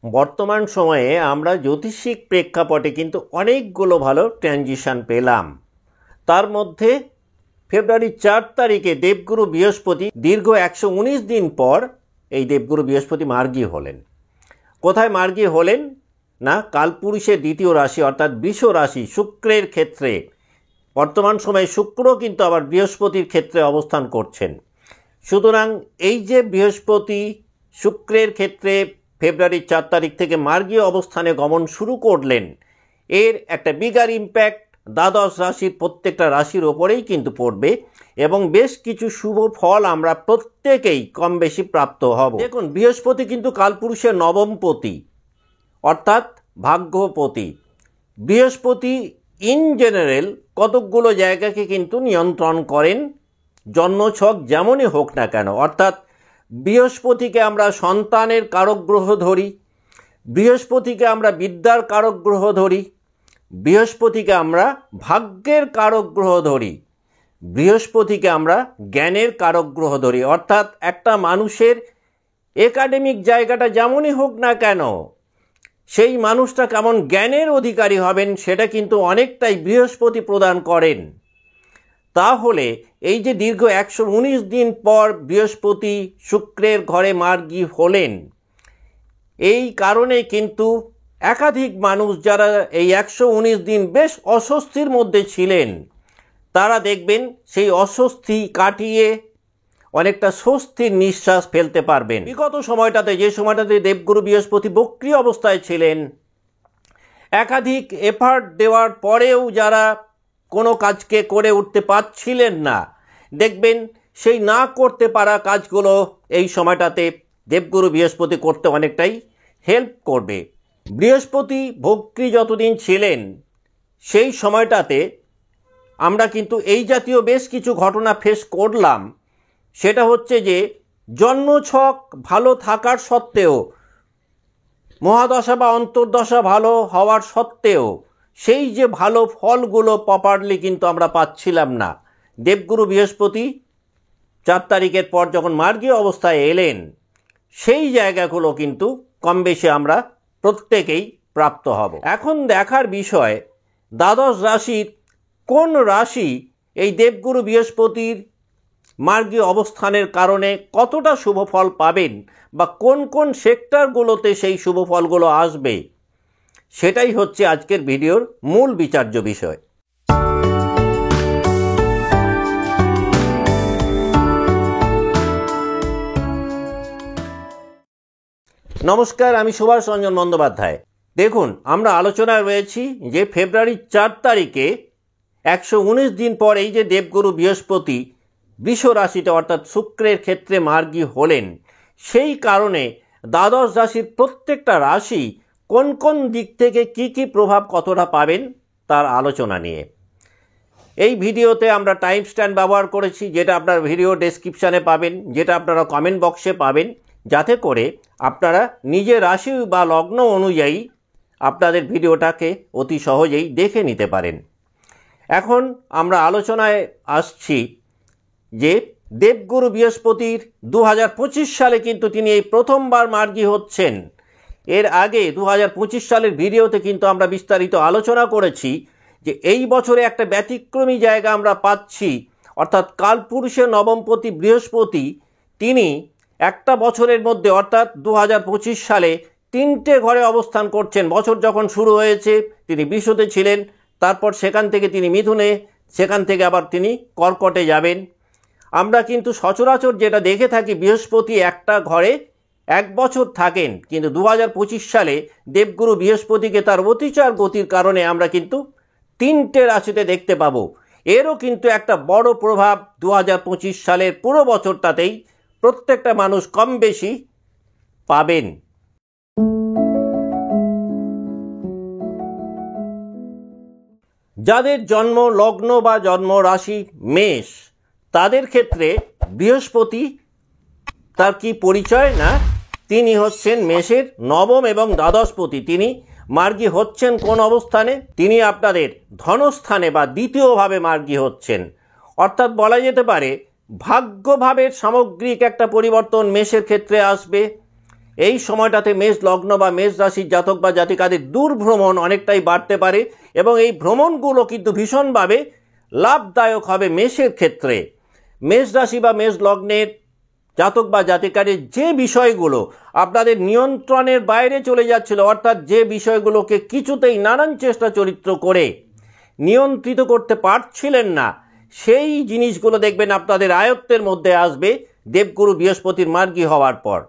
বর্তমান সময়ে আমরা জ্যোতিষিক প্রেক্ষাপটে কিন্তু অনেকগুলো ভালো ট্রানজিশন পেলাম। তার মধ্যে ফেব্রুয়ারি 4 তারিখে দেবগুরু বৃহস্পতি দীর্ঘ 119 দিন পর এই দেবগুরু বৃহস্পতি মার্গী হলেন। কোথায় মার্গী হলেন না, কালপুরুষের দ্বিতীয় রাশি অর্থাৎ বৃষ রাশি শুক্রের ক্ষেত্রে। বর্তমান সময়ে শুক্র কিন্তু আবার বৃহস্পতির ক্ষেত্রে অবস্থান করছেন। সুতরাং এই যে বৃহস্পতি শুক্রের ক্ষেত্রে ফেব্রুয়ারি 4 তারিখ থেকে মার্গীয় অবস্থানে গমন শুরু করলেন, এর একটা বিগার ইম্প্যাক্ট দ্বাদশ রাশির প্রত্যেকটা রাশির ওপরেই কিন্তু পড়বে এবং বেশ কিছু শুভ ফল আমরা প্রত্যেকেই কম বেশি প্রাপ্ত হব। দেখুন, বৃহস্পতি কিন্তু কালপুরুষের নবমপতি অর্থাৎ ভাগ্যপতি। বৃহস্পতি ইন জেনারেল কতকগুলো জায়গাকে কিন্তু নিয়ন্ত্রণ করেন, জন্মছক যেমনই হোক না কেন। অর্থাৎ বৃহস্পতিকে আমরা সন্তানের কারক গ্রহ ধরি, বৃহস্পতিকে আমরা বিদ্যার কারক গ্রহ ধরি, বৃহস্পতিকে আমরা ভাগ্যের কারক গ্রহ ধরি, বৃহস্পতিকে আমরা জ্ঞানের কারক গ্রহ ধরি। অর্থাৎ একটা মানুষের একাডেমিক জায়গাটা যেমনই হোক না কেন, সেই মানুষটা কেমন জ্ঞানের অধিকারী হবেন সেটা কিন্তু অনেকটাই বৃহস্পতি প্রদান করেন। তাহলে এই যে দীর্ঘ 119 দিন পর বৃহস্পতি শুক্রের ঘরে মার্গী হলেন, এই কারণে কিন্তু একাধিক মানুষ যারা এই 119 দিন বেশ অস্বস্তির মধ্যে ছিলেন, তারা দেখবেন সেই অস্বস্তি কাটিয়ে অনেকটা স্বস্তির নিঃশ্বাস ফেলতে পারবেন। বিগত সময়টাতে, যে সময়টাতে দেবগুরু বৃহস্পতি বক্রী অবস্থায় ছিলেন, একাধিক এফার্ট দেওয়ার পরেও যারা কোনো কাজকে করে উঠতে পারছিলেন না, দেখবেন সেই না করতে পারা কাজগুলো এই সময়টাতে দেবগুরু বৃহস্পতি করতে অনেকটাই হেল্প করবে। বৃহস্পতি বক্রী যতদিন ছিলেন সেই সময়টাতে আমরা কিন্তু এই জাতীয় বেশ কিছু ঘটনা ফেস করলাম। সেটা হচ্ছে যে জন্মছক ভালো থাকার সত্ত্বেও, মহাদশা বা অন্তর্দশা ভালো হওয়ার সত্ত্বেও সেই যে ভালো ফলগুলো প্রপারলি কিন্তু আমরা পাচ্ছিলাম না। দেবগুরু বৃহস্পতি 4 তারিখের পর যখন মার্গীয় অবস্থায় এলেন, সেই জায়গাগুলো কিন্তু কম বেশি আমরা প্রত্যেকেই প্রাপ্ত হব। এখন দেখার বিষয়, দ্বাদশ রাশির কোন রাশি এই দেবগুরু বৃহস্পতির মার্গীয় অবস্থানের কারণে কতটা শুভ ফল পাবেন বা কোন কোন সেক্টরগুলোতে সেই শুভ ফলগুলো আসবে, সেটাই হচ্ছে আজকের ভিডিওর মূল বিচার্য বিষয়। নমস্কার, আমি সুভাষ রঞ্জন বন্দ্যোপাধ্যায়। দেখুন, আমরা আলোচনায় রয়েছি যে ফেব্রুয়ারি 4 তারিখে 119 দিন পর এই যে দেবগুরু বৃহস্পতি বৃষ রাশিতে অর্থাৎ শুক্রের ক্ষেত্রে মার্গী হলেন, সেই কারণে দ্বাদশ রাশির প্রত্যেকটা রাশি কোন কোন দিক থেকে কি কি প্রভাব কতটা পাবেন তার আলোচনা নিয়ে এই ভিডিওতে আমরা টাইম স্ট্যাম্প ব্যবহার করেছি, যেটা আপনার ভিডিও ডেসক্রিপশানে পাবেন, যেটা আপনারা কমেন্ট বক্সে পাবেন, যাতে করে আপনারা নিজের রাশি বা লগ্ন অনুযায়ী আপনাদের ভিডিওটাকে অতি সহজেই দেখে নিতে পারেন। এখন আমরা আলোচনায় আসছি যে দেবগুরু বৃহস্পতির 2025 সালে কিন্তু তিনি এই প্রথমবার মার্গী হচ্ছেন। এর আগে 2025 সালের ভিডিওতে কিন্তু আমরা বিস্তারিত আলোচনা করেছি যে এই বছরে একটা ব্যতিক্রমী জায়গা আমরা পাচ্ছি, অর্থাৎ কালপুরুষের নবমপতি বৃহস্পতি তিনি একটা বছরের মধ্যে অর্থাৎ 2025 সালে 3টে ঘরে অবস্থান করছেন। বছর যখন শুরু হয়েছে তিনি বৃষতে ছিলেন, তারপর সেখান থেকে তিনি মিথুনে, সেখান থেকে আবার তিনি কর্কটে যাবেন। আমরা কিন্তু সচরাচর যেটা দেখে থাকি, বৃহস্পতি একটা ঘরে 1 বছর থাকেন, কিন্তু 2025 সালে দেবগুরু বৃহস্পতিকে তার অতিচার গতির কারণে আমরা কিন্তু 3টে রাশিতে দেখতে পাবো। এরও কিন্তু একটা বড় প্রভাব 2025 সালের পুরো বছরটাতেই প্রত্যেকটা মানুষ কম বেশি পাবেন। যাদের জন্ম লগ্ন বা জন্ম রাশি মেষ, তাদের ক্ষেত্রে বৃহস্পতি তার কি পরিচয় না, তিনি হচ্ছেন মেষের নবম এবং দ্বাদশপতি। তিনি মার্গী হচ্ছেন কোন অবস্থানে? তিনি আপনাদের ধনস্থানে বা দ্বিতীয়ভাবে মার্গী হচ্ছেন। অর্থাৎ বলা যেতে পারে ভাগ্যভাবের সামগ্রিক একটা পরিবর্তন মেষের ক্ষেত্রে আসবে এই সময়টাতে মেষ লগ্ন বা মেষ রাশির জাতক বা জাতিকাদের দূরভ্রমণ অনেকটাই বাড়তে পারে এবং এই ভ্রমণগুলো কিন্তু ভীষণভাবে লাভদায়ক হবে মেষের ক্ষেত্রে। মেষ রাশি বা মেষ লগ্নের জাতক বা জাতিকাদের যে বিষয়গুলো আপনাদের নিয়ন্ত্রণের বাইরে চলে যাচ্ছিল, অর্থাৎ যে বিষয়গুলোকে কিছুতেই নানান চেষ্টা চরিত্র করে নিয়ন্ত্রিত করতে পারছিলেন না, সেই জিনিসগুলো দেখবেন আপনাদের আয়ত্তের মধ্যে আসবে দেবগুরু বৃহস্পতির মার্গী হওয়ার পর।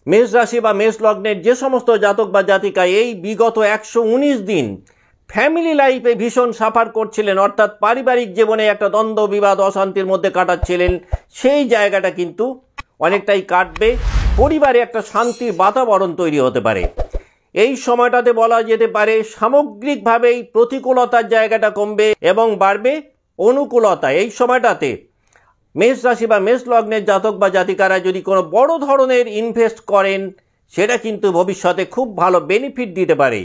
মেষ রাশি বা মেষ লগ্নের যে সমস্ত জাতক বা জাতিকা এই বিগত 119 দিন ফ্যামিলি লাইফে ভীষণ সাফার করছিলেন, অর্থাৎ পারিবারিক জীবনে একটা দ্বন্দ্ব বিবাদ অশান্তির মধ্যে কাটাচ্ছিলেন, সেই জায়গাটা কিন্তু অনেকটাই কাটবে। পরিবারে একটা শান্তির বাতাবরণ তৈরি হতে পারে। এই সময়টাতে বলা যেতে পারে সামগ্রিকভাবেই প্রতিকূলতার জায়গাটা কমবে এবং বাড়বে অনুকূলতা। এই সময়টাতে মেষ রাশি বা মেষ লগ্নের জাতক বা জাতিকারা যদি কোনো বড় ধরনের ইনভেস্ট করেন, সেটা কিন্তু ভবিষ্যতে খুব ভালো বেনিফিট দিতে পারে।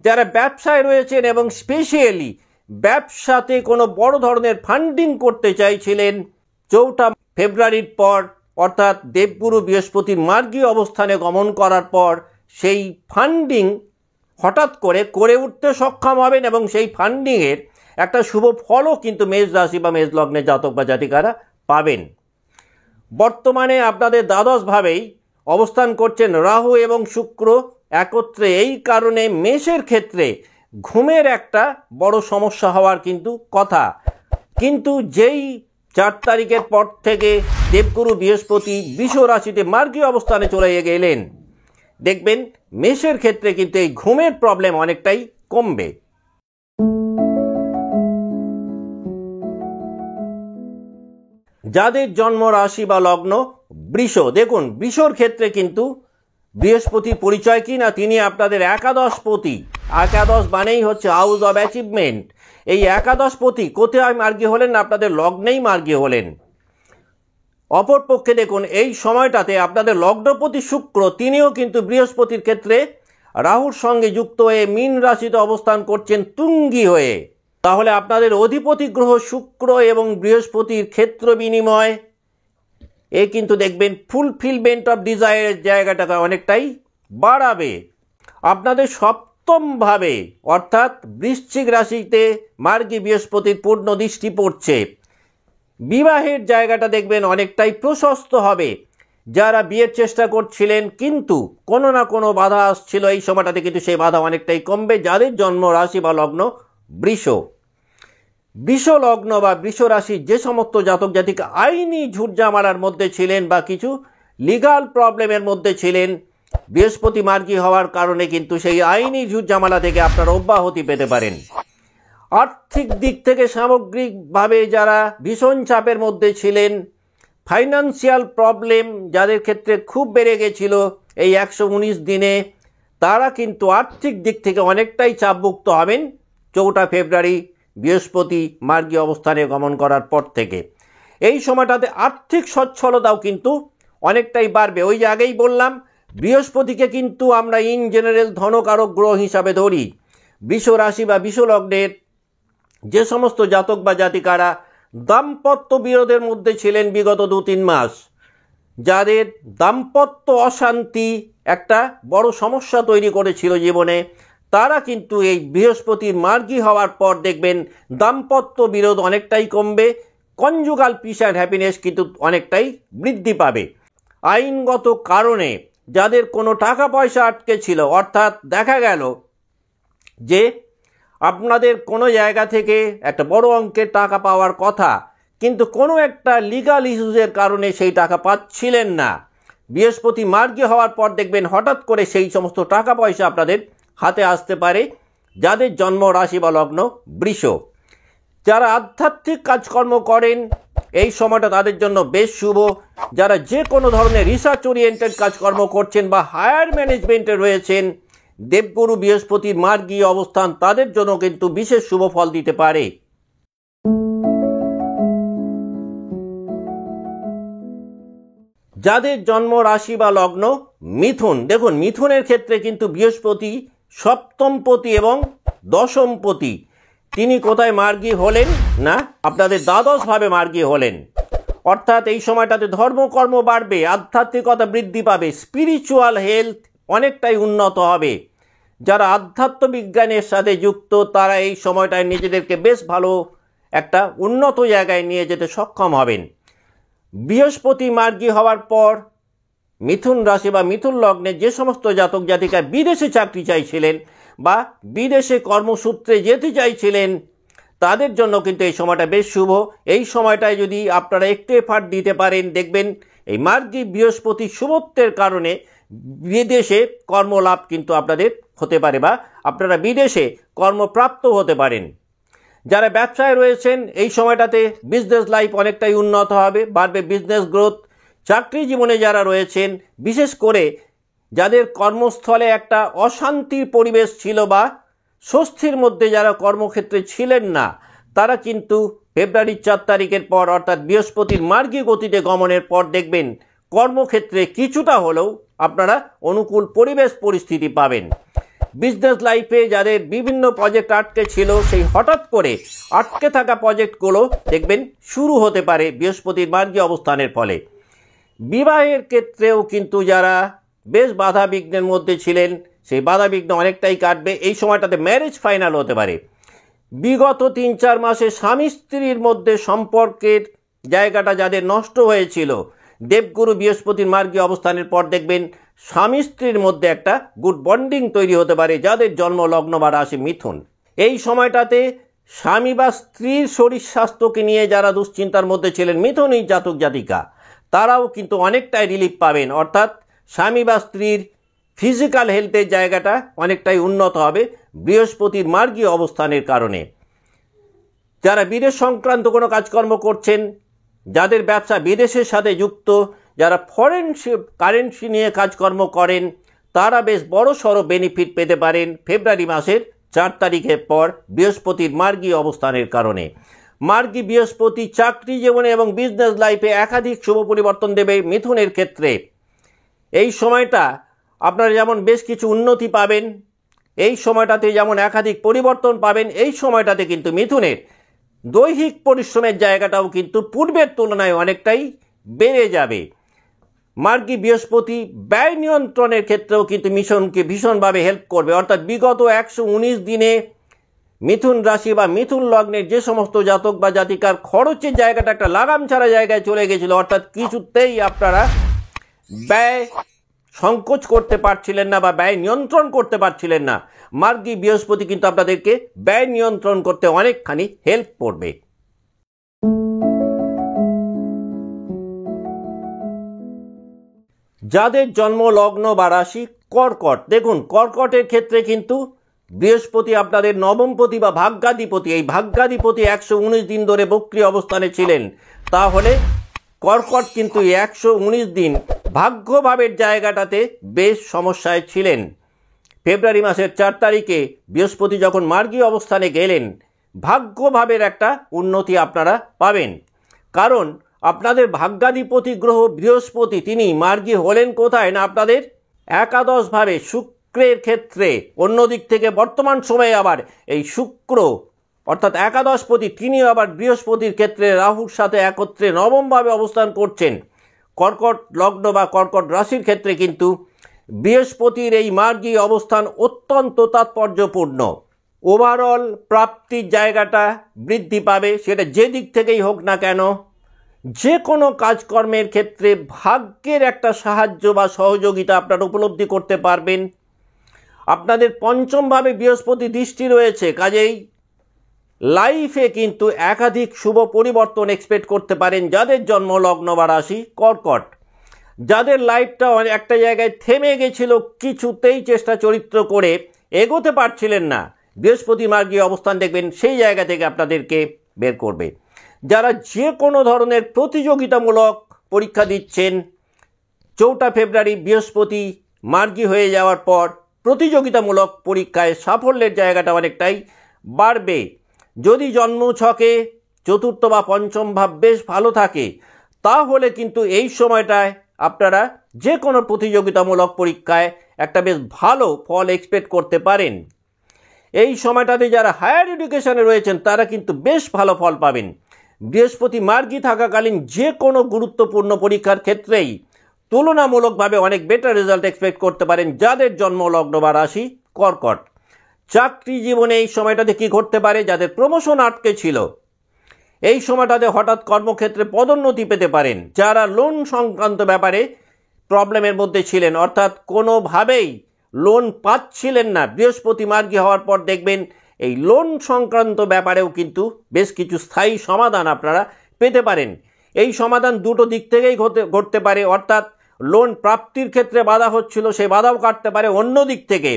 যারা ব্যবসায় রয়েছেন এবং স্পেশালি ব্যবসাতে কোনো বড় ধরনের ফান্ডিং করতে চাইছিলেন, 4 ফেব্রুয়ারির পর অর্থাৎ দেবগুরু বৃহস্পতির মার্গী অবস্থানে গমন করার পর সেই ফান্ডিং হঠাৎ করে উঠতে সক্ষম হবেন এবং সেই ফান্ডিংয়ের একটা শুভ ফলও কিন্তু মেষ রাশি বা মেষ লগ্নের জাতক বা জাতিকারা পাবেন। বর্তমানে আপনাদের দ্বাদশভাবেই অবস্থান করছেন রাহু এবং শুক্র একত্রে। এই কারণে মেষের ক্ষেত্রে ঘুমের একটা বড় সমস্যা হওয়ার কিন্তু কথা, কিন্তু যেই 4 তারিখের পর থেকে দেবগুরু বৃহস্পতি বৃষ রাশিতে মার্গী অবস্থানে চলে গেলেন, দেখবেন মেষের ক্ষেত্রে কিন্তু এই ঘুমের প্রবলেম অনেকটাই কমবে। যাদের জন্ম রাশি বা লগ্ন বৃষ, দেখুন বৃষর ক্ষেত্রে কিন্তু বৃহস্পতির পরিচয় কি না, তিনি আপনাদের একাদশপতি। একাদশ মানেই হচ্ছে হাউস অব অ্যাচিভমেন্ট। এই একাদশপতি কোথায় মার্গী হলেন? আপনাদের লগ্নেই মার্গী হলেন। অপরপক্ষে দেখুন এই সময়টাতে আপনাদের লগ্নপতি শুক্র, তিনিও কিন্তু বৃহস্পতির ক্ষেত্রে রাহুর সঙ্গে যুক্ত হয়ে মীন রাশিতে অবস্থান করছেন তুঙ্গী হয়ে। তাহলে আপনাদের অধিপতি গ্রহ শুক্র এবং বৃহস্পতির ক্ষেত্র বিনিময় এ কিন্তু দেখবেন ফুলফিলমেন্ট অফ ডিজায়ারের জায়গাটাকে অনেকটাই বাড়াবে। আপনাদের সপ্তমভাবে অর্থাৎ বৃশ্চিক রাশিতে মার্গী বৃহস্পতির পূর্ণ দৃষ্টি পড়ছে। বিবাহের জায়গাটা দেখবেন অনেকটাই প্রশস্ত হবে। যারা বিয়ের চেষ্টা করছিলেন কিন্তু কোনো না কোনো বাধা আসছিল, এই সময়টাতে কিন্তু সেই বাধা অনেকটাই কমবে। যাদের জন্ম রাশি বা লগ্ন বৃষ লগ্ন বা বৃষ রাশির যে সমস্ত জাতক জাতিকা আইনি ঝুটঝামেলার মধ্যে ছিলেন বা কিছু লিগাল প্রবলেমের মধ্যে ছিলেন, বৃহস্পতি মার্গী হওয়ার কারণে কিন্তু সেই আইনি ঝুটঝামেলা থেকে আপনারা অব্যাহতি পেতে পারেন। আর্থিক দিক থেকে সামগ্রিকভাবে যারা ভীষণ চাপের মধ্যে ছিলেন, ফাইন্যান্সিয়াল প্রবলেম যাদের ক্ষেত্রে খুব বেড়ে গেছিল এই 119 দিনে, তারা কিন্তু আর্থিক দিক থেকে অনেকটাই চাপমুক্ত হবেন 4 ফেব্রুয়ারি বৃহস্পতি মার্গী অবস্থানে গমন করার পর থেকে। এই সময়টাতে আর্থিক সচ্ছলতাও কিন্তু অনেকটাই বাড়বে। ওই যে আগেই বললাম, বৃহস্পতিকে কিন্তু আমরা ইন জেনারেল ধনকারক গ্রহ হিসাবে ধরি। বৃষ রাশি বা বৃষ লগ্নের যে সমস্ত জাতক বা জাতিকারা দাম্পত্য বিরোধের মধ্যে ছিলেন বিগত 2-3 মাস, যাদের দাম্পত্য অশান্তি একটা বড় সমস্যা তৈরি করেছিল জীবনে, তারা কিন্তু এই বৃহস্পতির মার্গী হওয়ার পর দেখবেন দাম্পত্য বিরোধ অনেকটাই কমবে। কনজুগাল পিস অ্যান্ড হ্যাপিনেস কিন্তু অনেকটাই বৃদ্ধি পাবে। আইনগত কারণে যাদের কোনো টাকা পয়সা আটকে ছিল, অর্থাৎ দেখা গেল যে আপনাদের কোনো জায়গা থেকে একটা বড় অঙ্কের টাকা পাওয়ার কথা, কিন্তু কোনো একটা লিগাল ইস্যুজের কারণে সেই টাকা পাচ্ছিলেন না, বৃহস্পতি মার্গী হওয়ার পর দেখবেন হঠাৎ করে সেই সমস্ত টাকা পয়সা আপনাদের হাতে আসতে পারে। যাদের জন্ম রাশি বা লগ্ন বৃষ, যারা আধ্যাত্মিক কাজকর্ম করেন এই সময়টা তাদের জন্য বেশ শুভ। যারা যে কোনো ধরনের রিসার্চ ওরিয়েন্টেড কাজকর্ম করছেন বা হায়ার ম্যানেজমেন্টে রয়েছেন, দেবগুরু বৃহস্পতির মার্গী অবস্থান তাদের জন্য কিন্তু বিশেষ শুভ ফল দিতে পারে। যাদের জন্ম রাশি বা লগ্ন মিথুন, দেখুন মিথুনের ক্ষেত্রে কিন্তু বৃহস্পতি সপ্তমপতি এবং দশমপতি, তিনি কোথায় মার্গী হলেন না, আপনাদের দ্বাদশভাবে মার্গী হলেন। অর্থাৎ এই সময়টাতে ধর্মকর্ম বাড়বে, আধ্যাত্মিকতা বৃদ্ধি পাবে, স্পিরিচুয়াল হেলথ অনেকটাই উন্নত হবে। যারা আধ্যাত্ম বিজ্ঞানের সাথে যুক্ত তারা এই সময়টায় নিজেদেরকে বেশ ভালো একটা উন্নত জায়গায় নিয়ে যেতে সক্ষম হবেন। বৃহস্পতি মার্গী হওয়ার পর মিথুন রাশি বা মিথুন লগ্নে যে সমস্ত জাতক জাতিকা বিদেশে চাকরি চাইছিলেন বা বিদেশে কর্মসূত্রে যেতে চাইছিলেন তাদের জন্য কিন্তু এই সময়টা বেশ শুভ। এই সময়টায় যদি আপনারা একটু এফার্ট দিতে পারেন, দেখবেন এই মার্গী বৃহস্পতি শুভত্বের কারণে বিদেশে কর্মলাভ কিন্তু আপনাদের হতে পারে বা আপনারা বিদেশে কর্মপ্রাপ্ত হতে পারেন। যারা ব্যবসায় রয়েছেন এই সময়টাতে বিজনেস লাইফ অনেকটাই উন্নত হবে, বাড়বে বিজনেস গ্রোথ। চাকরি জীবনে যারা রয়েছেন, বিশেষ করে যাদের কর্মস্থলে একটা অশান্তির পরিবেশ ছিল বা স্বস্তির মধ্যে যারা কর্মক্ষেত্রে ছিলেন না, তারা কিন্তু ফেব্রুয়ারির 4 তারিখের পর অর্থাৎ বৃহস্পতির মার্গী গতিতে গমনের পর দেখবেন কর্মক্ষেত্রে কিছুটা হলেও আপনারা অনুকূল পরিবেশ পরিস্থিতি পাবেন। বিজনেস লাইফে যাদের বিভিন্ন প্রজেক্ট আটকে ছিল, সেই হঠাৎ করে আটকে থাকা প্রজেক্টগুলো দেখবেন শুরু হতে পারে বৃহস্পতির মার্গী অবস্থানের ফলে। বিবাহের ক্ষেত্রেও কিন্তু যারা বেশ বাধা বিঘ্নের মধ্যে ছিলেন সেই বাধা বিঘ্ন অনেকটাই কাটবে। এই সময়টাতে ম্যারেজ ফাইনাল হতে পারে। বিগত 3-4 মাসে স্বামী স্ত্রীর মধ্যে সম্পর্কের জায়গাটা যাদের নষ্ট হয়েছিল, দেবগুরু বৃহস্পতির মার্গী অবস্থানের পর দেখবেন স্বামী স্ত্রীর মধ্যে একটা গুড বন্ডিং তৈরি হতে পারে যাদের জন্ম লগ্ন বা রাশি মিথুন। এই সময়টাতে স্বামী বা স্ত্রীর শরীর স্বাস্থ্যকে নিয়ে যারা দুশ্চিন্তার মধ্যে ছিলেন মিথুনই জাতক জাতিকা, তারাও কিন্তু অনেকটাই রিলিফ পাবেন। অর্থাৎ স্বামী বা স্ত্রীর ফিজিক্যাল হেলথের জায়গাটা অনেকটাই উন্নত হবে বৃহস্পতির মার্গী অবস্থানের কারণে। যারা বিদেশ সংক্রান্ত কোনো কাজকর্ম করছেন, যাদের ব্যবসা বিদেশের সাথে যুক্ত, যারা ফরেন কারেন্সি নিয়ে কাজকর্ম করেন, তারা বেশ বড় সড়ো বেনিফিট পেতে পারেন ফেব্রুয়ারি মাসের 4 তারিখের পর বৃহস্পতির মার্গী অবস্থানের কারণে। মার্গী বৃহস্পতি চাকরি জীবনে এবং বিজনেস লাইফে একাধিক শুভ পরিবর্তন দেবে মিথুনের ক্ষেত্রে। এই সময়টা আপনারা যেমন বেশ কিছু উন্নতি পাবেন, এই সময়টাতে যেমন একাধিক পরিবর্তন পাবেন, এই সময়টাতে কিন্তু মিথুনের দৈহিক পরিশ্রমের জায়গাটাও কিন্তু পূর্বের তুলনায় অনেকটাই বেড়ে যাবে। মার্গী বৃহস্পতি ব্যয় নিয়ন্ত্রণের ক্ষেত্রেও কিন্তু মিশনকে ভীষণভাবে হেল্প করবে। অর্থাৎ বিগত 119 দিনে মিথুন রাশি বা মিথুন লগ্নের যে সমস্ত জাতক বা জাতিকার খরচের জায়গাটা একটা লাগাম ছাড়া জায়গায় চলে গেছিল, অর্থাৎ কিছুতেই আপনারা ব্যয় সংকোচ করতে পারছিলেন না বা ব্যয় নিয়ন্ত্রণ করতে পারছিলেন না, মার্গী বৃহস্পতি কিন্তু আপনাদেরকে ব্যয় নিয়ন্ত্রণ করতে অনেকখানি হেল্প করবে। যাদের জন্ম লগ্ন বা রাশি কর্কট, দেখুন কর্কটের ক্ষেত্রে কিন্তু বৃহস্পতি আপনাদের নবমপতি বা ভাগ্যাধিপতি, এই ভাগ্যাধিপতি 119 দিন ধরে বক্রী অবস্থানে ছিলেন। তাহলে কর্কট কিন্তু 119 দিন ভাগ্যভাবের জায়গাটাতে বেশ সমস্যায় ছিলেন। ফেব্রুয়ারি মাসের 4 তারিখে বৃহস্পতি যখন মার্গী অবস্থানে গেলেন, ভাগ্যভাবের একটা উন্নতি আপনারা পাবেন। কারণ আপনাদের ভাগ্যাধিপতি গ্রহ বৃহস্পতি তিনি মার্গী হলেন কোথায় না আপনাদের একাদশভাবে শুক্রের ক্ষেত্রে। অন্যদিক থেকে বর্তমান সময়ে আবার এই শুক্র অর্থাৎ একাদশপতি তিনিও আবার বৃহস্পতির ক্ষেত্রে রাহুর সাথে একত্রে নবমভাবে অবস্থান করছেন। কর্কট লগ্ন বা কর্কট রাশির ক্ষেত্রে কিন্তু বৃহস্পতির এই মার্গী অবস্থান অত্যন্ত তাৎপর্যপূর্ণ। ওভারঅল প্রাপ্তির জায়গাটা বৃদ্ধি পাবে, সেটা যে দিক থেকেই হোক না কেন। যে কোনো কাজকর্মের ক্ষেত্রে ভাগ্যের একটা সাহায্য বা সহযোগিতা আপনারা উপলব্ধি করতে পারবেন। আপনাদের পঞ্চমভাবে বৃহস্পতি দৃষ্টি রয়েছে, কাজেই লাইফে কিন্তু একাধিক শুভ পরিবর্তন এক্সপেক্ট করতে পারেন যাদের জন্ম লগ্ন বা রাশি কর্কট। যাদের লাইফটা একটা জায়গায় থেমে গেছিল, কিছুতেই চেষ্টা চরিত্র করে এগোতে পারছিলেন না, বৃহস্পতি মার্গী অবস্থান দেখবেন সেই জায়গা থেকে আপনাদেরকে বের করবে। যারা যে কোনো ধরনের প্রতিযোগিতামূলক পরীক্ষা দিচ্ছেন, 4 ফেব্রুয়ারি বৃহস্পতি মার্গী হয়ে যাওয়ার পর প্রতিযোগিতামূলক পরীক্ষায় সাফল্যের জায়গাটা অনেকটাই বাড়বে। যদি জন্মছকে 4র্থ বা 5ম ভাব বেশ ভালো থাকে, তাহলে কিন্তু এই সময়টায় আপনারা যে কোনো প্রতিযোগিতামূলক পরীক্ষায় একটা বেশ ভালো ফল এক্সপেক্ট করতে পারেন। এই সময়টাতে যারা হায়ার এডুকেশনে রয়েছেন তারা কিন্তু বেশ ভালো ফল পাবেন। বৃহস্পতি মার্গী থাকাকালীন যে কোনো গুরুত্বপূর্ণ পরীক্ষার ক্ষেত্রেই তুলনামূলকভাবে অনেক বেটার রেজাল্ট এক্সপেক্ট করতে পারেন যাদের জন্ম লগ্ন বা রাশি কর্কট। চাকরি জীবনে এই সময়টাতে কি ঘটতে পারে? যাদের প্রমোশন আটকে ছিল এই সময়টাতে হঠাৎ কর্মক্ষেত্রে পদোন্নতি পেতে পারেন। যারা লোন সংক্রান্ত ব্যাপারে প্রবলেমের মধ্যে ছিলেন, অর্থাৎ কোনোভাবেই লোন পাচ্ছিলেন না, বৃহস্পতি মার্গী হওয়ার পর দেখবেন এই লোন সংক্রান্ত ব্যাপারেও কিন্তু বেশ কিছু স্থায়ী সমাধান আপনারা পেতে পারেন। এই সমাধান দুটো দিক থেকেই ঘটতে পারে, অর্থাৎ লোন প্রাপ্তির ক্ষেত্রে বাধা হচ্ছিল সেই বাধাও কাটতে পারে। অন্য দিক থেকে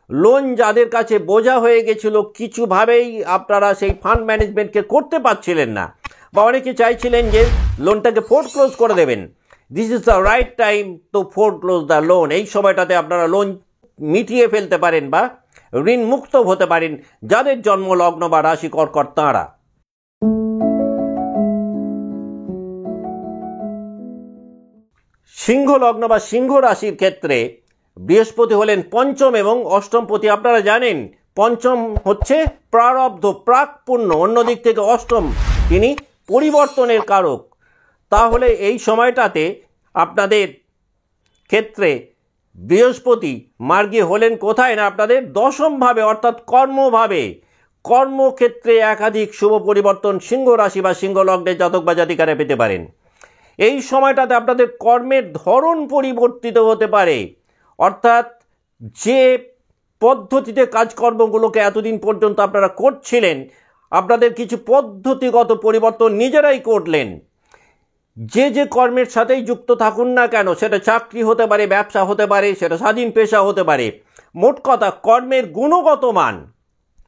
লোন যাদের কাছে বোঝা হয়ে গেছিল, কিছুভাবেই আপনারা সেই ফান্ড ম্যানেজমেন্টকে করতে পারছিলেন না, বা অনেকে চাইছিলেন যে লোনটাকে ফোরক্লোজ করে দেবেন, this is the right time to foreclose the loan. এই সময়টাতে আপনারা লোন মিটিয়ে ফেলতে পারেন বা ঋণ মুক্ত হতে পারেন যাদের জন্ম লগ্ন বা রাশি কর্কট তাঁরা। সিংহ লগ্ন বা সিংহ রাশির ক্ষেত্রে বৃহস্পতি হলেন পঞ্চম এবং অষ্টমপতি। আপনারা জানেন পঞ্চম হচ্ছে প্রারব্ধ, প্রাক পুণ্য, অন্যদিক থেকে অষ্টম তিনি পরিবর্তনের কারক। তাহলে এই সময়টাতে আপনাদের ক্ষেত্রে বৃহস্পতি মার্গী হলেন কোথায় না আপনাদের দশমভাবে, অর্থাৎ কর্মভাবে। কর্মক্ষেত্রে একাধিক শুভ পরিবর্তন সিংহ রাশি বা সিংহ লগ্নের জাতক বা জাতিকারা পেতে পারেন। এই সময়টাতে আপনাদের কর্মের ধরন পরিবর্তিত হতে পারে, অর্থাৎ যে পদ্ধতিতে কাজকর্মগুলোকে এতদিন পর্যন্ত আপনারা করছিলেন, আপনাদের কিছু পদ্ধতিগত পরিবর্তন নিজেরাই করলেন। যে কর্মের সাথেই যুক্ত থাকুন না কেন, সেটা চাকরি হতে পারে, ব্যবসা হতে পারে, সেটা স্বাধীন পেশা হতে পারে, মোট কথা কর্মের গুণগত মান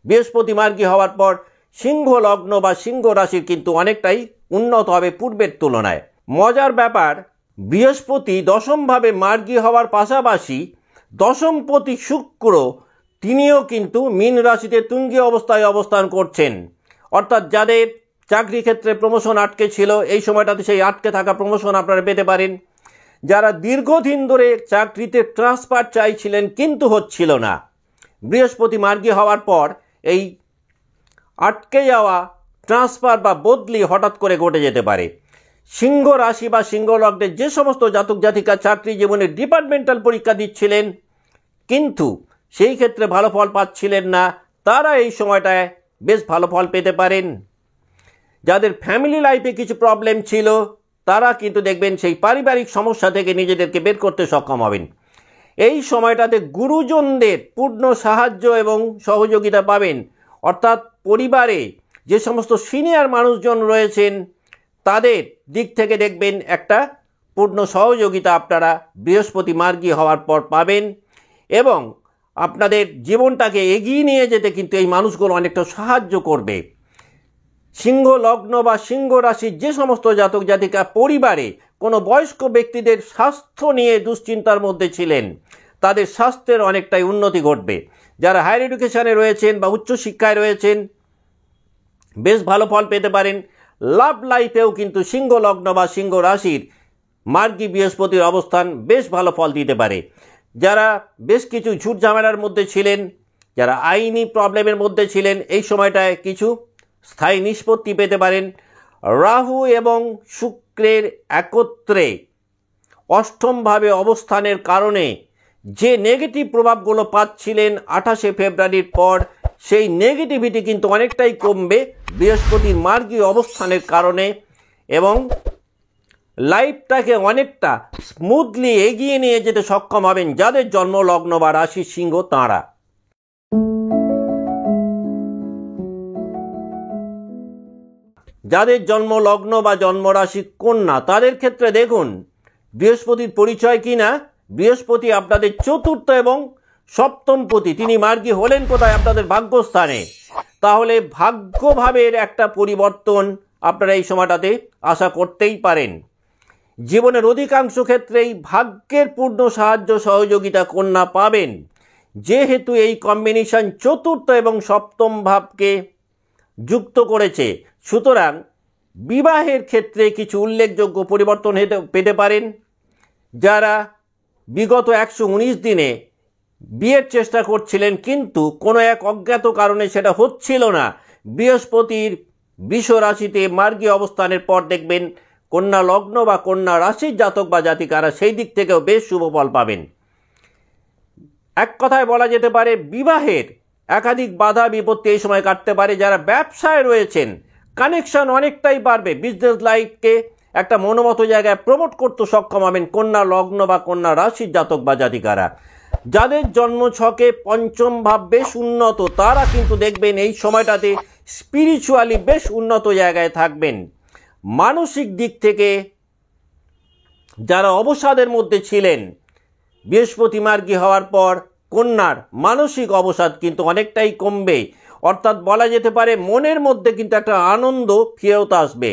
বৃহস্পতি মার্গী হওয়ার পর সিংহ লগ্ন বা সিংহ রাশির কিন্তু অনেকটাই উন্নত হবে পূর্বের তুলনায়। মজার ব্যাপার, বৃহস্পতি দশমভাবে মার্গী হওয়ার পাশাপাশি দশমপতি শুক্র তিনিও কিন্তু মীন রাশিতে তুঙ্গী অবস্থায় অবস্থান করছেন। অর্থাৎ যাদের চাকরি ক্ষেত্রে প্রমোশন আটকে ছিল এই সময়টাতে সেই আটকে থাকা প্রমোশন আপনারা পেতে পারেন। যারা দীর্ঘদিন ধরে চাকরিতে ট্রান্সফার চাইছিলেন কিন্তু হচ্ছিল না, বৃহস্পতি মার্গী হওয়ার পর এই আটকে যাওয়া ট্রান্সফার বা বদলি হঠাৎ করে ঘটে যেতে পারে। সিংহ রাশি বা সিংহ লগ্নের যে সমস্ত জাতক জাতিকা চাকরি জীবনে ডিপার্টমেন্টাল পরীক্ষা দিচ্ছিলেন কিন্তু সেই ক্ষেত্রে ভালো ফল পাচ্ছিলেন না, তারা এই সময়টায় বেশ ভালো ফল পেতে পারেন। যাদের ফ্যামিলি লাইফে কিছু প্রবলেম ছিল তারা কিন্তু দেখবেন সেই পারিবারিক সমস্যা থেকে নিজেদেরকে বের করতে সক্ষম হবেন। এই সময়টাতে গুরুজনদের পূর্ণ সাহায্য এবং সহযোগিতা পাবেন, অর্থাৎ পরিবারে যে সমস্ত সিনিয়র মানুষজন রয়েছেন তাদের দিক থেকে দেখবেন একটা পূর্ণ সহযোগিতা আপনারা বৃহস্পতি মার্গী হওয়ার পর পাবেন, এবং আপনাদের জীবনটাকে এগিয়ে নিয়ে যেতে কিন্তু এই মানুষগুলো অনেকটা সাহায্য করবে। সিংহ লগ্ন বা সিংহ রাশির যে সমস্ত জাতক জাতিকা পরিবারে কোনো বয়স্ক ব্যক্তিদের স্বাস্থ্য নিয়ে দুশ্চিন্তার মধ্যে ছিলেন তাদের স্বাস্থ্যের অনেকটাই উন্নতি ঘটবে। যারা হায়ার এডুকেশানে রয়েছেন বা উচ্চশিক্ষায় রয়েছেন বেশ ভালো ফল পেতে পারেন। লাভ লাইফেও কিন্তু সিংহ লগ্ন বা সিংহ রাশির মার্গী বৃহস্পতির অবস্থান বেশ ভালো ফল দিতে পারে। যারা বেশ কিছু ঝুট ঝামেলার মধ্যে ছিলেন, যারা আইনি প্রবলেমের মধ্যে ছিলেন, এই সময়টায় কিছু স্থায়ী নিষ্পত্তি পেতে পারেন। রাহু এবং শুক্রের একত্রে অষ্টমভাবে অবস্থানের কারণে যে নেগেটিভ প্রভাবগুলো পাচ্ছিলেন 28শে ফেব্রুয়ারির পর, সেই নেগেটিভিটি কিন্তু অনেকটাই কমবে বৃহস্পতির মার্গী অবস্থানের কারণে, এবং লাইফটাকে অনেকটা স্মুথলি এগিয়ে নিয়ে যেতে সক্ষম হবেন যাদের জন্ম লগ্ন বা রাশি সিংহ তাঁরা। যাদের জন্ম লগ্ন বা জন্মরাশি কন্যা তাদের ক্ষেত্রে দেখুন বৃহস্পতির পরিচয় কিনা। বৃহস্পতি আপনাদের চতুর্থ এবং সপ্তমপতি, তিনি মার্গী হলেন কোথায়? আপনাদের ভাগ্যস্থানে। তাহলে ভাগ্যভাবের একটা পরিবর্তন আপনারা এই সময়টাতে আশা করতেই পারেন। জীবনের অধিকাংশ ক্ষেত্রেই ভাগ্যের পূর্ণ সাহায্য সহযোগিতা কন্যা পাবেন, যেহেতু এই কম্বিনেশন চতুর্থ এবং সপ্তম ভাবকে যুক্ত করেছে। সুতরাং বিবাহের ক্ষেত্রে কিছু উল্লেখযোগ্য পরিবর্তন পেতে পারেন। যারা বিগত 119 দিনে বিয়ের চেষ্টা করছিলেন কিন্তু কোনো এক অজ্ঞাত কারণে সেটা হচ্ছিল না, বৃহস্পতির বৃষ রাশিতে মার্গী অবস্থানের পর দেখবেন কন্যা লগ্ন বা কন্যা রাশির জাতক বা জাতিকারা সেই দিক থেকেও বেশ শুভ ফল পাবেন। এক কথায় বলা যেতে পারে বিবাহের একাধিক বাধা বিপত্তি এই সময় কাটতে পারে। যারা ব্যবসায় রয়েছেন কানেকশন অনেকটাই বাড়বে, বিজনেস লাইফকে একটা মনোমত জায়গায় প্রমোট করতে সক্ষম হবেন কন্যা লগ্ন বা কন্যা রাশির জাতক বা জাতিকারা। যাদের জন্মছকে পঞ্চম ভাব বেশ উন্নত তারা কিন্তু দেখবেন এই সময়টাতে স্পিরিচুয়ালি বেশ উন্নত জায়গায় থাকবেন। মানসিক দিক থেকে যারা অবসাদের মধ্যে ছিলেন, বৃহস্পতি মার্গী হওয়ার পর কন্যার মানসিক অবসাদ কিন্তু অনেকটাই কমবে, অর্থাৎ বলা যেতে পারে মনের মধ্যে কিন্তু একটা আনন্দ ফেরত আসবে।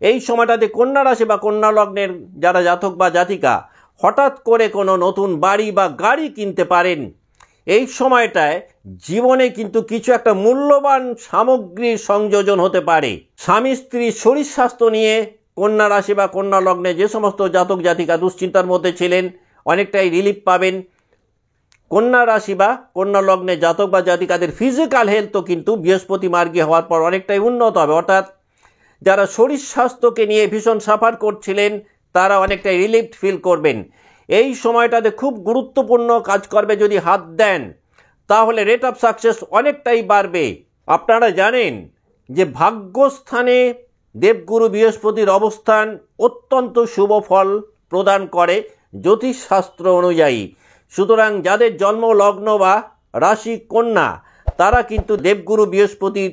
এই সময়টাতে কন্যা রাশি বা কন্যা লগ্নের যারা জাতক বা জাতিকা হঠাৎ করে কোনো নতুন বাড়ি বা গাড়ি কিনতে পারেন। এই সময়টায় জীবনে কিন্তু কিছু একটা মূল্যবান সামগ্রীর সংযোজন হতে পারে। স্বামী স্ত্রীর শরীর স্বাস্থ্য নিয়ে কন্যা রাশি বা কন্যা লগ্নে যে সমস্ত জাতক জাতিকা দুশ্চিন্তার মধ্যে ছিলেন অনেকটাই রিলিফ পাবেন। কন্যা রাশি বা কন্যা লগ্নে জাতক বা জাতিকাদের ফিজিক্যাল হেলথও কিন্তু বৃহস্পতি মার্গী হওয়ার পর অনেকটাই উন্নত হবে, অর্থাৎ যারা শরীর স্বাস্থ্যকে নিয়ে ভীষণ সাফার করছিলেন তারা অনেকটাই রিলিফ ফিল করবেন। এই সময়টাতে খুব গুরুত্বপূর্ণ কাজকর্মে যদি হাত দেন তাহলে রেট অফ সাকসেস অনেকটাই বাড়বে। আপনারা জানেন যে ভাগ্যস্থানে দেবগুরু বৃহস্পতির অবস্থান অত্যন্ত শুভ ফল প্রদান করে জ্যোতিষশাস্ত্র অনুযায়ী। সুতরাং যাদের জন্ম লগ্ন বা রাশি কন্যা তারা কিন্তু দেবগুরু বৃহস্পতির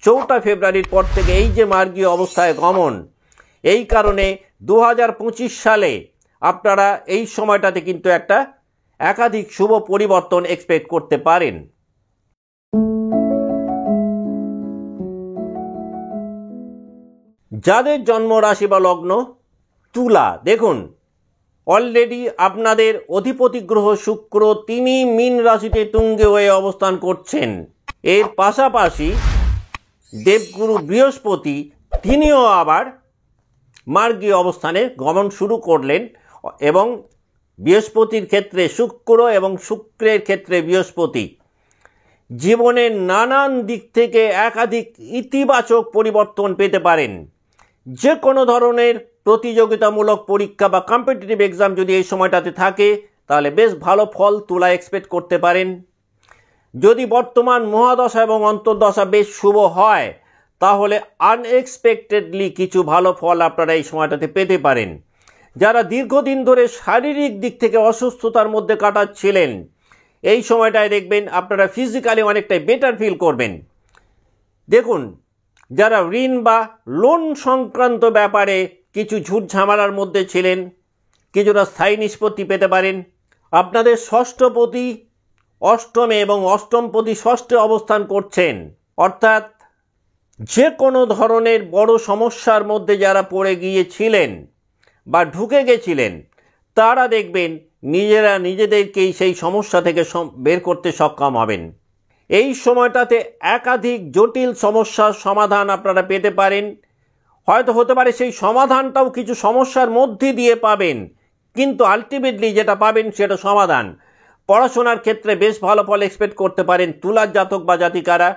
4 ফেব্রুয়ারির পর থেকে এই যে মার্গীয় অবস্থায় গমন, এই কারণে 2025 সালে আপনারা এই সময়টাতে কিন্তু একটা একাধিক শুভ পরিবর্তন এক্সপেক্ট করতে পারেন। যাদের জন্ম রাশি বা লগ্ন তুলা, দেখুন অলরেডি আপনাদের অধিপতি গ্রহ শুক্র তিনি মীন রাশিতে তুঙ্গে হয়ে অবস্থান করছেন। এর পাশাপাশি দেবগুরু বৃহস্পতি তিনিও আবার মার্গী অবস্থানে গমন শুরু করলেন এবং বৃহস্পতির ক্ষেত্রে শুক্র এবং শুক্রের ক্ষেত্রে বৃহস্পতি জীবনের নানান দিক থেকে একাধিক ইতিবাচক পরিবর্তন পেতে পারেন। যে কোনো ধরনের প্রতিযোগিতামূলক পরীক্ষা বা কম্পিটিটিভ এক্সাম যদি এই সময়টাতে থাকে তাহলে বেশ ভালো ফল তুলা এক্সপেক্ট করতে পারেন। যদি বর্তমান মহাদশা এবং অন্তর্দশা বেশ শুভ হয় তাহলে আনএক্সপেক্টেডলি কিছু ভালো ফল আপনারা এই সময়টাতে পেতে পারেন। যারা দীর্ঘদিন ধরে শারীরিক দিক থেকে অসুস্থতার মধ্যে কাটাচ্ছিলেন এই সময়টায় দেখবেন আপনারা ফিজিক্যালি অনেকটাই বেটার ফিল করবেন। দেখুন যারা ঋণ বা লোন সংক্রান্ত ব্যাপারে কিছু ঝুট ঝামেলার মধ্যে ছিলেন কিছুটা স্থায়ী নিষ্পত্তি পেতে পারেন। আপনাদের ষষ্ঠপতি অষ্টমে এবং অষ্টমপতি ষষ্ঠে অবস্থান করছেন, অর্থাৎ যে কোনো ধরনের বড় সমস্যার মধ্যে যারা পড়ে গিয়েছিলেন বা ঢুকে গেছিলেন তারা দেখবেন নিজেরা নিজেদেরকেই সেই সমস্যা থেকে বের করতে সক্ষম হবেন। এই সময়টাতে একাধিক জটিল সমস্যার সমাধান আপনারা পেতে পারেন। হয়তো হতে পারে সেই সমাধানটাও কিছু সমস্যার মধ্যে দিয়ে পাবেন, কিন্তু আলটিমেটলি যেটা পাবেন সেটা সমাধান। পড়াশোনার ক্ষেত্রে বেশ ভালো ফল এক্সপেক্ট করতে পারেন তুলার জাতক বা জাতিকারা।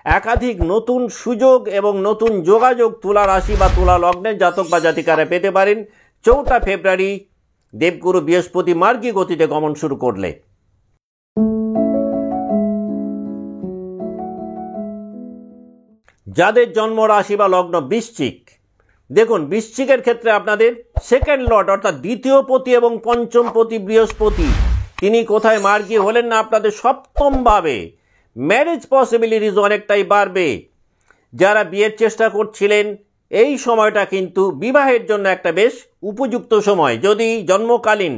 একাধিক নতুন সুযোগ এবং নতুন যোগাযোগ তুলা রাশি বা তুলা লগ্নের জাতক বা জাতিকারা পেতে পারেন 4 ফেব্রুয়ারি দেবগুরু বৃহস্পতি মার্গী গতিতে গমন শুরু করলে। যাদের জন্ম রাশি বা লগ্ন বৃশ্চিক, দেখুন বৃশ্চিকের ক্ষেত্রে আপনাদের সেকেন্ড লর্ড অর্থাৎ দ্বিতীয় পতি এবং পঞ্চম পতি বৃহস্পতি তিনি কোথায় মার্গী হলেন না আপনাদের সপ্তম ভাবে। ম্যারেজ পসিবিলিটিস অনেকটাই বাড়বে। যারা বিয়ের চেষ্টা করছিলেন এই সময়টা কিন্তু বিবাহের জন্য একটা বেশ উপযুক্ত সময়, যদি জন্মকালীন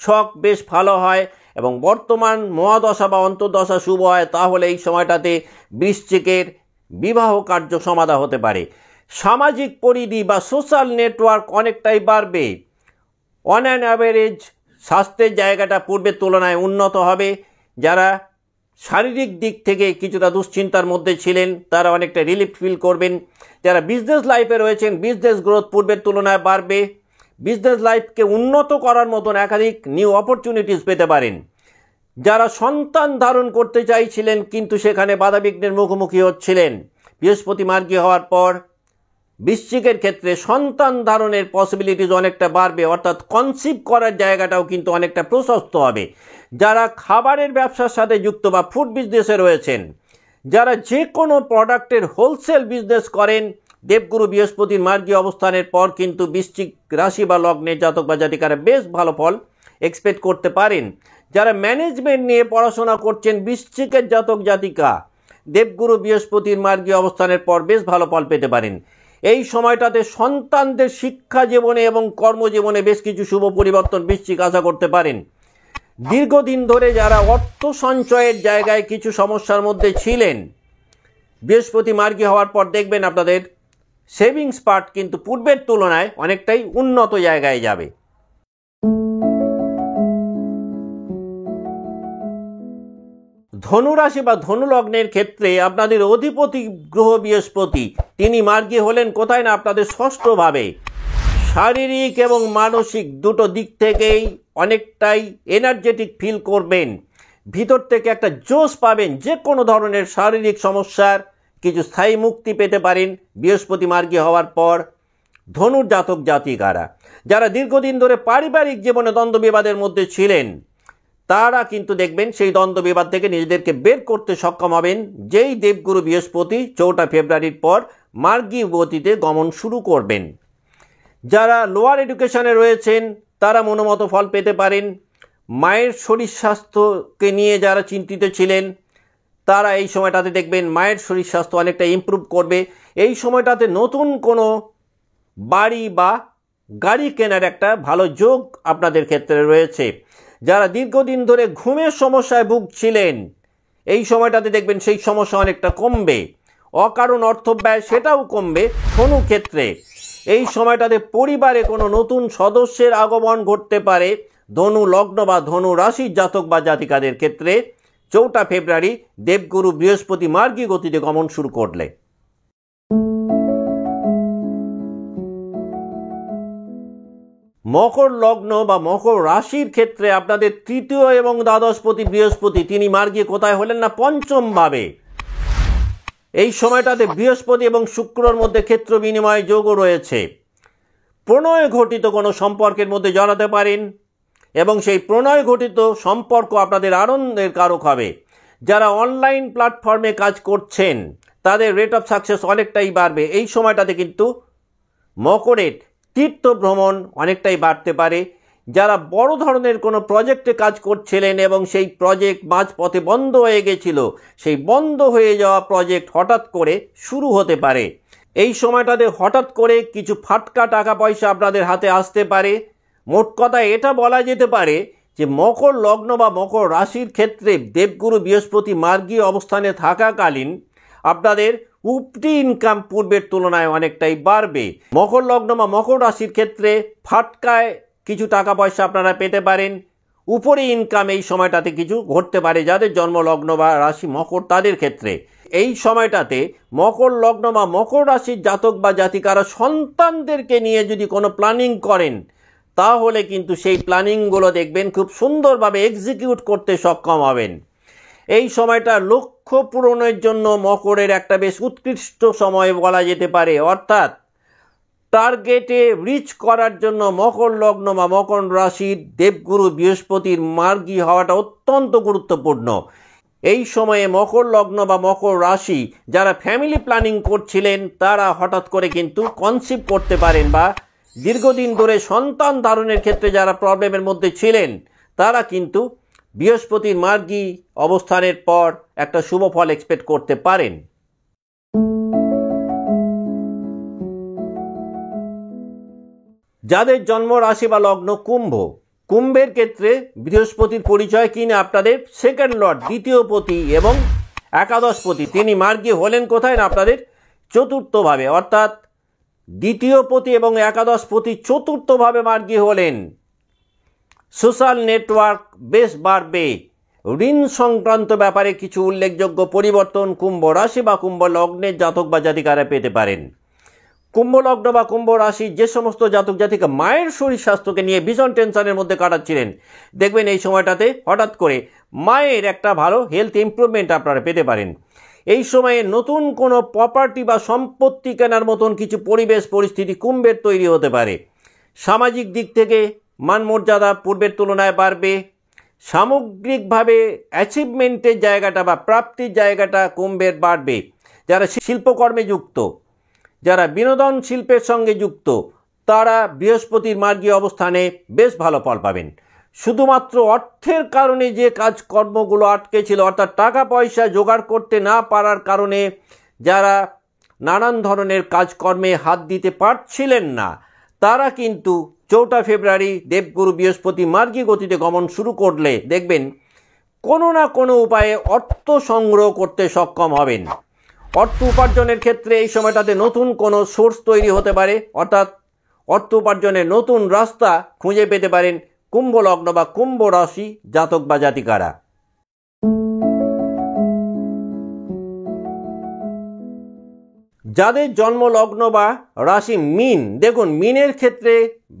ছক বেশ ভালো হয় এবং বর্তমান মহাদশা বা অন্তর্দশা শুভ হয় তাহলে এই সময়টাতে বৃশ্চিকের বিবাহ কার্য সমাধা হতে পারে। সামাজিক পরিধি বা সোশ্যাল নেটওয়ার্ক অনেকটাই বাড়বে। অন অ্যান অ্যাভারেজ স্বাস্থ্যের জায়গাটা পূর্বের তুলনায় উন্নত হবে। যারা শারীরিক দিক থেকে কিছুটা দুশ্চিন্তার মধ্যে ছিলেন তারা অনেকটা রিলিফ ফিল করবেন। যারা বিজনেস লাইফে রয়েছেন বিজনেস গ্রোথ পূর্বের তুলনায় বাড়বে। বিজনেস লাইফকে উন্নত করার মতন একাধিক নিউ অপরচুনিটিস পেতে পারেন। যারা সন্তান ধারণ করতে চাইছিলেন কিন্তু সেখানে বাধাবিঘ্নের মুখোমুখি হচ্ছিলেন বৃহস্পতি মার্গী হওয়ার পর বৃশ্চিকের ক্ষেত্রে সন্তান ধারণের পসিবিলিটিস অনেকটা বাড়বে, অর্থাৎ কনসিভ করার জায়গাটাও কিন্তু অনেকটা প্রশস্ত হবে। যারা খাবারের ব্যবসার সাথে যুক্ত বা ফুড বিজনেসে রয়েছেন, যারা যে কোনো প্রোডাক্টের হোলসেল বিজনেস করেন, দেবগুরু বৃহস্পতির মার্গী অবস্থানের পর কিন্তু বৃশ্চিক রাশি বা লগ্নের জাতক বা জাতিকারা বেশ ভালো ফল এক্সপেক্ট করতে পারেন। যারা ম্যানেজমেন্ট নিয়ে পড়াশোনা করছেন, বৃশ্চিকের জাতক জাতিকা দেবগুরু বৃহস্পতির মার্গী অবস্থানের পর বেশ ভালো ফল পেতে পারেন। এই সময়টাতে সন্তানদের শিক্ষা জীবনে এবং কর্মজীবনে বেশ কিছু শুভ পরিবর্তন বৃশ্চিক আশা করতে পারেন। দীর্ঘদিন ধরে যারা অর্থ সঞ্চয়ের জায়গায় কিছু সমস্যার মধ্যে ছিলেন, বৃহস্পতি মার্গী হওয়ার পর দেখবেন আপনাদের সেভিংস পার্ট কিন্তু পূর্বের তুলনায় অনেকটাই উন্নত জায়গায় যাবে। ধনুরাশি বা ধনু লগ্নের ক্ষেত্রে আপনাদের অধিপতি গ্রহ বৃহস্পতি তিনি মার্গী হলেন কোথায় না আপনাদের ষষ্ঠভাবে। শারীরিক এবং মানসিক দুটো দিক থেকেই অনেকটাই এনার্জেটিক ফিল করবেন, ভিতর থেকে একটা জোশ পাবেন। যে কোনো ধরনের শারীরিক সমস্যার কিছু স্থায়ী মুক্তি পেতে পারেন বৃহস্পতি মার্গী হওয়ার পর। ধনুর জাতক জাতিকারা যারা দীর্ঘদিন ধরে পারিবারিক জীবনে দ্বন্দ্ব বিবাদের মধ্যে ছিলেন, তারা কিন্তু দেখবেন সেই দ্বন্দ্ব বিবাদ থেকে নিজেদেরকে বের করতে সক্ষম হবেন যেই দেবগুরু বৃহস্পতি 4 ফেব্রুয়ারির পর মার্গী গতিতে গমন শুরু করবেন। যারা লোয়ার এডুকেশনে রয়েছেন তারা মনোমতো ফল পেতে পারেন। মায়ের শরীর স্বাস্থ্যকে নিয়ে যারা চিন্তিত ছিলেন, তারা এই সময়টাতে দেখবেন মায়ের শরীর স্বাস্থ্য অনেকটা ইমপ্রুভ করবে। এই সময়টাতে নতুন কোনো বাড়ি বা গাড়ি কেনার একটা ভালো যোগ আপনাদের ক্ষেত্রে রয়েছে। যারা দীর্ঘদিন ধরে ঘুমের সমস্যায় ভুগছিলেন, এই সময়টাতে দেখবেন সেই সমস্যা অনেকটা কমবে। অকারণ অর্থব্যয় সেটাও কমবে ধনু ক্ষেত্রে। এই সময়টাতে পরিবারে কোনো নতুন সদস্যের আগমন ঘটতে পারে ধনু লগ্ন বা ধনু রাশির জাতক বা জাতিকাদের ক্ষেত্রে 4 ফেব্রুয়ারি দেবগুরু বৃহস্পতি মার্গী গতিতে গমন শুরু করলে। মকর লগ্ন বা মকর রাশির ক্ষেত্রে আপনাদের তৃতীয় এবং দ্বাদশপতি বৃহস্পতি তিনি মার্গী কোথায় হলেন না পঞ্চম ভাবে। এই সময়টাতে বৃহস্পতি এবং শুক্রর মধ্যে ক্ষেত্র বিনিময় যোগও রয়েছে। প্রণয় ঘটিত কোনো সম্পর্কের মধ্যে জড়াতে পারেন এবং সেই প্রণয় ঘটিত সম্পর্ক আপনাদের আনন্দের কারক হবে। যারা অনলাইন প্ল্যাটফর্মে কাজ করছেন তাদের রেট অফ সাকসেস অনেকটাই বাড়বে। এই সময়টাতে কিন্তু মকরের তীর্থ ভ্রমণ অনেকটাই বাড়তে পারে। যারা বড় ধরনের কোনো প্রজেক্টে কাজ করছিলেন এবং সেই প্রজেক্ট মাঝপথে বন্ধ হয়ে গেছিল, সেই বন্ধ হয়ে যাওয়া প্রজেক্ট হঠাৎ করে শুরু হতে পারে। এই সময়টাতে হঠাৎ করে কিছু ফাটকা টাকা পয়সা আপনাদের হাতে আসতে পারে। মোট কথা এটা বলা যেতে পারে যে মকর লগ্ন বা মকর রাশির ক্ষেত্রে দেবগুরু বৃহস্পতি মার্গী অবস্থানে থাকাকালীন আপনাদের উপরি ইনকাম পূর্বের তুলনায় অনেকটাই বাড়বে। মকর লগ্ন বা মকর রাশির ক্ষেত্রে ফাটকায় কিছু টাকা পয়সা আপনারা পেতে পারেন। উপরি ইনকাম এই সময়টাতে কিছু ঘটতে পারে যাদের জন্মলগ্ন বা রাশি মকর তাদের ক্ষেত্রে। এই সময়টাতে মকর লগ্ন বা মকর রাশির জাতক বা জাতিকারা সন্তানদেরকে নিয়ে যদি কোনো প্ল্যানিং করেন, তাহলে কিন্তু সেই প্ল্যানিংগুলো দেখবেন খুব সুন্দরভাবে এক্সিকিউট করতে সক্ষম হবেন। এই সময়টা লক্ষ্য পূরণের জন্য মকরের একটা বেশ উৎকৃষ্ট সময় বলা যেতে পারে। অর্থাৎ টার্গেটে রিচ করার জন্য মকর লগ্ন বা মকর রাশির দেবগুরু বৃহস্পতির মার্গী হওয়াটা অত্যন্ত গুরুত্বপূর্ণ। এই সময়ে মকর লগ্ন বা মকর রাশি যারা ফ্যামিলি প্ল্যানিং করছিলেন তারা হঠাৎ করে কিন্তু কনসিভ করতে পারেন, বা দীর্ঘদিন ধরে সন্তান ধারণের ক্ষেত্রে যারা প্রবলেমের মধ্যে ছিলেন তারা কিন্তু বৃহস্পতির মার্গী অবস্থানের পর একটা শুভ ফল এক্সপেক্ট করতে পারেন। যাদের জন্ম রাশি বা লগ্ন কুম্ভ, কুম্ভের ক্ষেত্রে বৃহস্পতির পরিচয় কিনে আপনাদের সেকেন্ড লর্ড দ্বিতীয়পতি এবং একাদশপতি তিনি মার্গী হলেন কোথায় না আপনাদের চতুর্থভাবে। অর্থাৎ দ্বিতীয়পতি এবং একাদশপতি চতুর্থভাবে মার্গী হলেন। সোশ্যাল নেটওয়ার্ক বেশ বাড়বে। ঋণ সংক্রান্ত ব্যাপারে কিছু উল্লেখযোগ্য পরিবর্তন কুম্ভ রাশি বা কুম্ভ লগ্নের জাতক বা জাতিকারা পেতে পারেন। কুম্ভ লগ্ন বা কুম্ভ রাশি যে সমস্ত জাতক জাতিকা মায়ের শরীর স্বাস্থ্যকে নিয়ে ভীষণ টেনশনের মধ্যে কাটাচ্ছিলেন, দেখবেন এই সময়টাতে হঠাৎ করে মায়ের একটা ভালো হেলথ ইমপ্রুভমেন্ট আপনারা পেতে পারেন। এই সময়ে নতুন কোনো প্রপার্টি বা সম্পত্তি কেনার মতন কিছু পরিবেশ পরিস্থিতি কুম্ভের তৈরি হতে পারে। সামাজিক দিক থেকে মানমর্যাদা পূর্বের তুলনায় বাড়বে। সামগ্রিকভাবে অ্যাচিভমেন্টের জায়গাটা বা প্রাপ্তির জায়গাটা কুম্ভের বাড়বে। যারা শিল্পকর্মে যুক্ত, যারা বিনোদন শিল্পের সঙ্গে যুক্ত, তারা বৃহস্পতির মার্গীয় অবস্থানে বেশ ভালো ফল পাবেন। শুধুমাত্র অর্থের কারণে যে কাজকর্মগুলো আটকে ছিল, অর্থাৎ টাকা পয়সা জোগাড় করতে না পারার কারণে যারা নানান ধরনের কাজকর্মে হাত দিতে পারছিলেন না, তারা কিন্তু 4 ফেব্রুয়ারি দেবগুরু বৃহস্পতি মার্গী গতিতে গমন শুরু করলে দেখবেন কোনো না কোনো উপায়ে অর্থ সংগ্রহ করতে সক্ষম হবেন। অর্থ উপার্জনের ক্ষেত্রে এই সময়টাতে নতুন কোনো সোর্স তৈরি হতে পারে, অর্থাৎ অর্থ উপার্জনের নতুন রাস্তা খুঁজে পেতে পারেন কুম্ভ লগ্ন বা কুম্ভ রাশি জাতক বা জাতিকারা। যাদের জন্ম লগ্ন বা রাশি মীন, দেখুন মীনের ক্ষেত্রে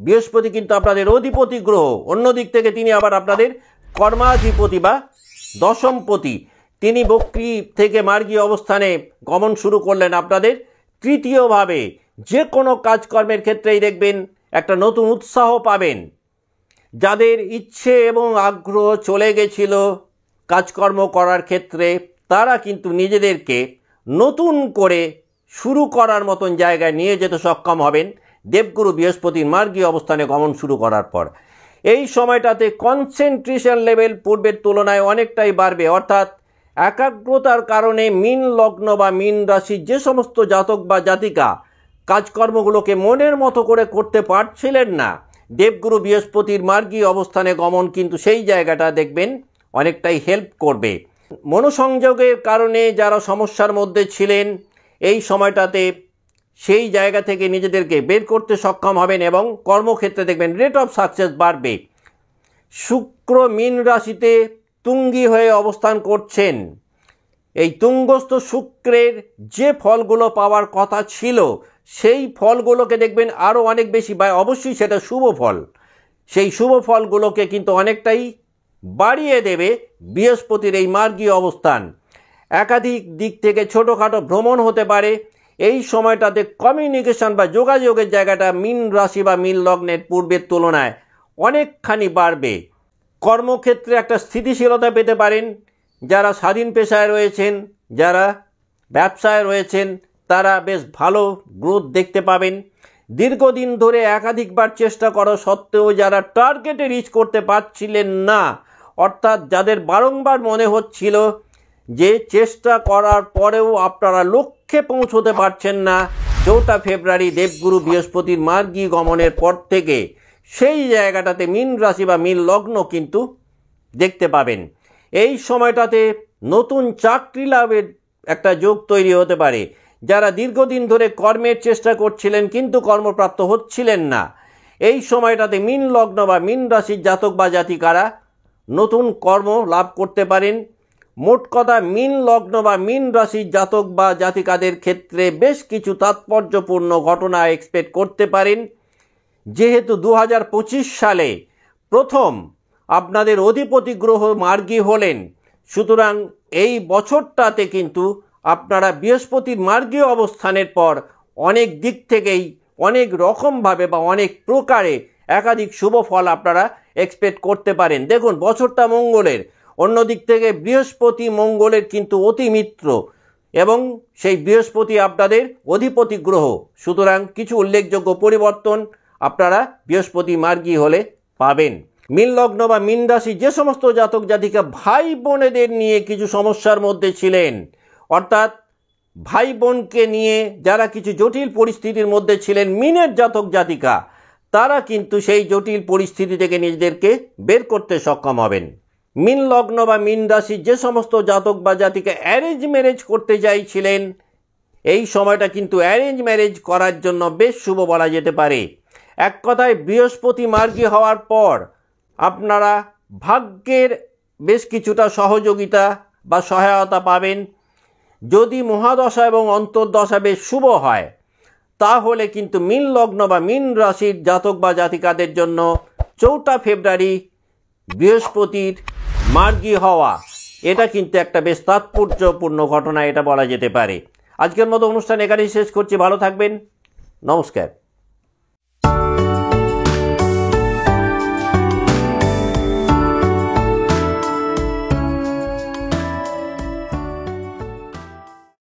বৃহস্পতি কিন্তু আপনাদের অধিপতি গ্রহ, অন্যদিক থেকে তিনি আবার আপনাদের কর্মাধিপতি বা দশমপতি। তিনি বক্রী থেকে মার্গী অবস্থানে গমন শুরু করলেন আপনাদের তৃতীয়ভাবে। যে কোনো কাজকর্মের ক্ষেত্রেই দেখবেন একটা নতুন উৎসাহ পাবেন। যাদের ইচ্ছে এবং আগ্রহ চলে গেছিল কাজকর্ম করার ক্ষেত্রে, তারা কিন্তু নিজেদেরকে নতুন করে শুরু করার মতন জায়গায় নিয়ে যেতে সক্ষম হবেন দেবগুরু বৃহস্পতির মার্গী অবস্থানে গমন শুরু করার পর। এই সময়টাতে কনসেন্ট্রেশন লেভেল পূর্বের তুলনায় অনেকটাই বাড়বে, অর্থাৎ একাগ্রতার কারণে মীন লগ্ন বা মীন রাশির যে সমস্ত জাতক বা জাতিকা কাজকর্মগুলোকে মনের মতো করে করতে পারছিলেন না, দেবগুরু বৃহস্পতির মার্গী অবস্থানে গমন কিন্তু সেই জায়গাটা দেখবেন অনেকটাই হেল্প করবে। মনোসংযোগের কারণে যারা সমস্যার মধ্যে ছিলেন, এই সময়টাতে সেই জায়গা থেকে নিজেদেরকে বের করতে সক্ষম হবেন এবং কর্মক্ষেত্রে দেখবেন রেট অফ সাকসেস বাড়বে। শুক্র মীন রাশিতে তুঙ্গী হয়ে অবস্থান করছেন। এই তুঙ্গস্থ শুক্রের যে ফলগুলো পাওয়ার কথা ছিল, সেই ফলগুলোকে দেখবেন আরও অনেক বেশি, বা অবশ্যই সেটা শুভ ফল, সেই শুভ ফলগুলোকে কিন্তু অনেকটাই বাড়িয়ে দেবে বৃহস্পতির এই মার্গী অবস্থান। একাধিক দিক থেকে ছোটোখাটো ভ্রমণ হতে পারে। এই সময়টাতে কমিউনিকেশন বা যোগাযোগের জায়গাটা মীন রাশি বা মীন লগ্নের পূর্বের তুলনায় অনেকখানি বাড়বে। কর্মক্ষেত্রে একটা স্থিতিশীলতা পেতে পারেন। যারা স্বাধীন পেশায় রয়েছেন, যারা ব্যবসায় রয়েছেন, তারা বেশ ভালো গ্রোথ দেখতে পাবেন। দীর্ঘদিন ধরে একাধিকবার চেষ্টা করা সত্ত্বেও যারা টার্গেটে রিচ করতে পারছিলেন না, অর্থাৎ যাদের বারংবার মনে হচ্ছিল যে চেষ্টা করার পরেও আপনারা লক্ষ্যে পৌঁছতে পারছেন না, 4 ফেব্রুয়ারি দেবগুরু বৃহস্পতির মার্গী গমনের পর থেকে সেই জায়গাটাতে মীন রাশি বা মীন লগ্ন কিন্তু দেখতে পাবেন। এই সময়টাতে নতুন চাকরি লাভের একটা যোগ তৈরি হতে পারে। যারা দীর্ঘদিন ধরে কর্মের চেষ্টা করছিলেন কিন্তু কর্মপ্রাপ্ত হচ্ছিলেন না, এই সময়টাতে মীন লগ্ন বা মীন রাশির জাতক বা জাতিকারা নতুন কর্ম লাভ করতে পারেন। মোট কথা মীন লগ্ন বা মীন রাশির জাতক বা জাতিকাদের ক্ষেত্রে বেশ কিছু তাৎপর্যপূর্ণ ঘটনা এক্সপেক্ট করতে পারেন। যেহেতু 2025 সালে প্রথম আপনাদের অধিপতি গ্রহ মার্গী হলেন, সুতরাং এই বছরটাতে কিন্তু আপনারা বৃহস্পতির মার্গীয় অবস্থানের পর অনেক দিক থেকেই অনেক রকমভাবে বা অনেক প্রকারে একাধিক শুভ ফল আপনারা এক্সপেক্ট করতে পারেন। দেখুন বছরটা মঙ্গলের, অন্যদিক থেকে বৃহস্পতি মঙ্গলের কিন্তু অতি মিত্র এবং সেই বৃহস্পতি আপনাদের অধিপতি গ্রহ, সুতরাং কিছু উল্লেখযোগ্য পরিবর্তন আপনারা বৃহস্পতি মার্গী হলে পাবেন। মীন লগ্ন বা মীন রাশি যে সমস্ত জাতক জাতিকা ভাই বোনেদের নিয়ে কিছু সমস্যার মধ্যে ছিলেন, অর্থাৎ ভাই বোনকে নিয়ে যারা কিছু জটিল পরিস্থিতির মধ্যে ছিলেন, মীনের জাতক জাতিকা, তারা কিন্তু সেই জটিল পরিস্থিতি থেকে নিজেদেরকে বের করতে সক্ষম হবেন। মীন লগ্ন বা মীন রাশি যে সমস্ত জাতক বা জাতিকা অ্যারেঞ্জ ম্যারেজ করতে চাইছিলেন, এই সময়টা কিন্তু অ্যারেঞ্জ ম্যারেজ করার জন্য বেশ শুভ বলা যেতে পারে। এক কথায় বৃহস্পতি মার্গী হওয়ার পর আপনারা ভাগ্যের বেশ কিছুটা সহযোগিতা বা সহায়তা পাবেন। যদি মহাদশা এবং অন্তর্দশা বেশ শুভ হয়, তাহলে কিন্তু মীন লগ্ন বা মীন রাশির জাতক বা জাতিকাদের জন্য 4 ফেব্রুয়ারি বৃহস্পতির মার্গী হওয়া এটা কিন্তু একটা বেশ তাৎপর্যপূর্ণ ঘটনা এটা বলা যেতে পারে। আজকের মতো অনুষ্ঠান এখানেই শেষ করছি। ভালো থাকবেন। নমস্কার।